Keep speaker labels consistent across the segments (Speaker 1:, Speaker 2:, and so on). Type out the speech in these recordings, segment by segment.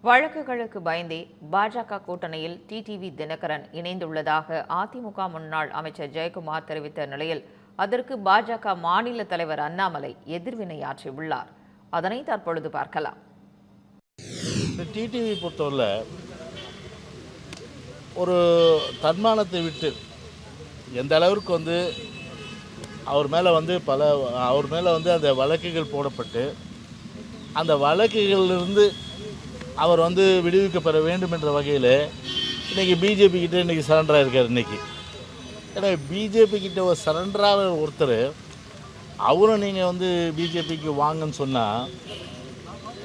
Speaker 1: வழக்குகளுக்கு பயந்தே பாஜக கூட்டணியில் டிடிவி தினகரன் இணைந்துள்ளதாக அதிமுக முன்னாள் அமைச்சர் ஜெயக்குமார் தெரிவித்த நிலையில் அதற்கு பாஜக மாநில தலைவர் அண்ணாமலை எதிர்வினையாற்றியுள்ளார். அதனை தற்பொழுது பார்க்கலாம்.
Speaker 2: டிடிவி பொறுத்தவரை ஒரு தன்மானத்தை விட்டு எந்த அளவிற்கு அவர் மேலே அந்த வழக்குகள் போடப்பட்டு அந்த வழக்குகளிலிருந்து அவர் விடுவிக்கப்பட வேண்டும் என்ற வகையில் இன்றைக்கி பிஜேபி கிட்டே இன்றைக்கி சரண்டராக இருக்கார். இன்றைக்கி ஏன்னா பிஜேபி கிட்ட ஒரு சரண்டராக ஒருத்தர் அவரும் நீங்கள் பிஜேபிக்கு வாங்கன்னு சொன்னால்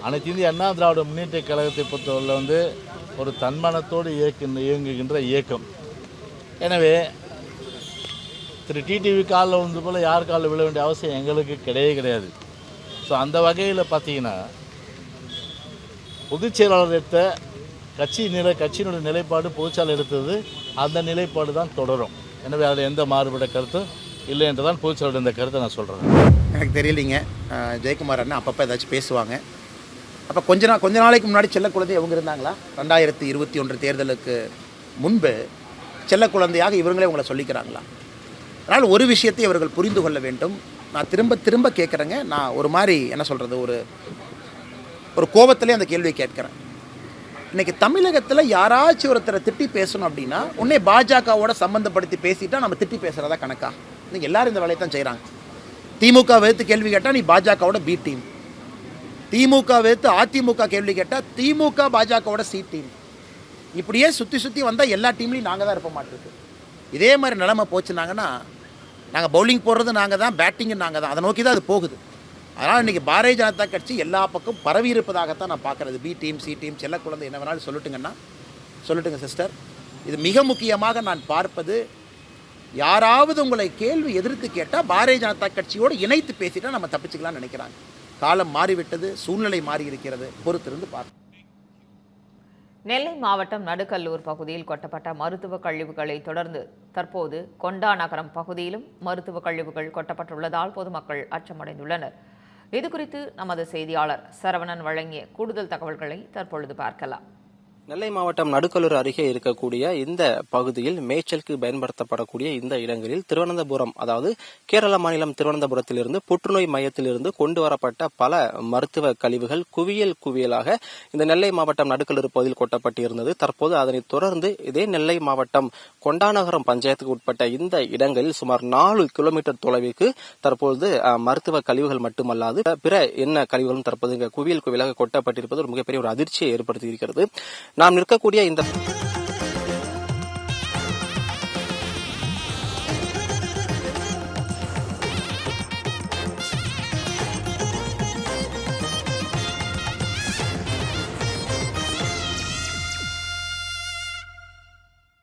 Speaker 2: அனைத்து இந்திய அண்ணா திராவிட முன்னேற்ற கழகத்தை பொறுத்தவரை ஒரு தன்மானத்தோடு இயங்குகின்ற இயக்கம். எனவே திரு டிடிவி காலில் போல் யார் காலில் விழ வேண்டிய அவசியம் எங்களுக்கு கிடையாது. ஸோ அந்த வகையில் பார்த்தீங்கன்னா பொதுச் செயலாளர் எடுத்த கட்சியினுடைய நிலைப்பாடு பொதுச்செயலாளர் எடுத்தது அந்த நிலைப்பாடு தான் தொடரும். எனவே அதில் எந்த மாறுபட்ட கருத்தும் இல்லை என்று தான் பொதுச்செயலாளர் இந்த கருத்தை நான் சொல்கிறேன்.
Speaker 3: எனக்கு தெரியலைங்க. ஜெயக்குமார் அண்ணன் அப்பப்போ ஏதாச்சும் பேசுவாங்க. அப்போ கொஞ்ச நாளைக்கு முன்னாடி செல்லக்குழந்தை அவங்க இருந்தாங்களா? 2021 தேர்தலுக்கு முன்பு செல்லக்குழந்தையாக இவங்களே உங்களை சொல்லிக்கிறாங்களா? அதனால் ஒரு விஷயத்தை இவர்கள் புரிந்து கொள்ள வேண்டும். நான் திரும்ப கேட்குறேங்க. நான் ஒரு மாதிரி என்ன சொல்கிறது, ஒரு கோபத்திலே அந்த கேள்வியை கேட்குறேன். இன்றைக்கி தமிழகத்தில் யாராச்சும் ஒருத்தரை திட்டி பேசணும் அப்படின்னா உடனே பாஜகவோட சம்மந்தப்படுத்தி பேசிட்டா நம்ம திட்டி பேசுகிறதா கணக்கா? நீங்கள் எல்லோரும் இந்த வேலையை தான் செய்கிறாங்க. திமுக வெறுத்து கேள்வி கேட்டால் நீ பாஜகவோட பி டீம், திமுக வெறுத்து அதிமுக கேள்வி கேட்டால் திமுக பாஜகவோட சி டீம். இப்படியே சுற்றி வந்தால் எல்லா டீம்லேயும் நாங்கள் தான் இருப்ப மாட்டிருக்கு. இதே மாதிரி நிலைமை போச்சுனாங்கன்னா நாங்கள் பவுலிங் போடுறது நாங்கள் தான், பேட்டிங்கு நாங்கள் தான். அதை நோக்கி தான் அது போகுது. அதனால் இன்றைக்கி பாரதிய ஜனதா கட்சி எல்லா பக்கம் பரவி இருப்பதாகத்தான் நான் பார்க்குறது. பி டீம், சி டீம், செல்ல குழந்தை என்ன வேணாலும் சொல்லட்டுங்க சிஸ்டர். இது மிக முக்கியமாக நான் பார்ப்பது, யாராவது உங்களை கேள்வி எதிர்த்து கேட்டால் பாரதிய ஜனதா கட்சியோடு இணைத்து பேசிட்டால் நம்ம தப்பிச்சுக்கலாம்னு நினைக்கிறாங்க. காலம் மாறிவிட்டது, சூழ்நிலை மாறி இருக்கிறது. பொறுத்திருந்து பார்ப்போம்.
Speaker 1: நெல்லை மாவட்டம் நடுக்கல்லூர் பகுதியில் கொட்டப்பட்ட மருத்துவ கழிவுகளை தொடர்ந்து தற்போது கொண்டாநகரம் பகுதியிலும் மருத்துவ கழிவுகள் கொட்டப்பட்டுள்ளதால் பொதுமக்கள் அச்சமடைந்துள்ளனர். இதுகுறித்து நமது செய்தியாளர் சரவணன் வழங்கிய கூடுதல் தகவல்களை தற்பொழுது பார்க்கலாம்.
Speaker 4: நெல்லை மாவட்டம் நடுக்கல்லூர் அருகே இருக்கக்கூடிய இந்த பகுதியில் மேய்ச்சலுக்கு பயன்படுத்தப்படக்கூடிய இந்த இடங்களில் திருவனந்தபுரம், அதாவது கேரள மாநிலம் திருவனந்தபுரத்திலிருந்து புற்றுநோய் மையத்திலிருந்து கொண்டு வரப்பட்ட பல மருத்துவ கழிவுகள் குவியலாக இந்த நெல்லை மாவட்டம் நடுக்கல்லூர் பகுதியில் கொட்டப்பட்டிருந்தது. தற்போது அதனைத் தொடர்ந்து இதே நெல்லை மாவட்டம் கொண்டாநகரம் பஞ்சாயத்துக்கு உட்பட்ட இந்த இடங்களில் சுமார் 4 கிலோமீட்டர் தொலைவிற்கு தற்போது மருத்துவ கழிவுகள் மட்டுமல்லாது பிற என்ன கழிவுகளும் தற்போது குவியலாக கொட்டப்பட்டிருப்பது ஒரு மிகப்பெரிய ஒரு அதிர்ச்சியை ஏற்படுத்தி இருக்கிறது. நாம் நிற்கக்கூடிய இந்த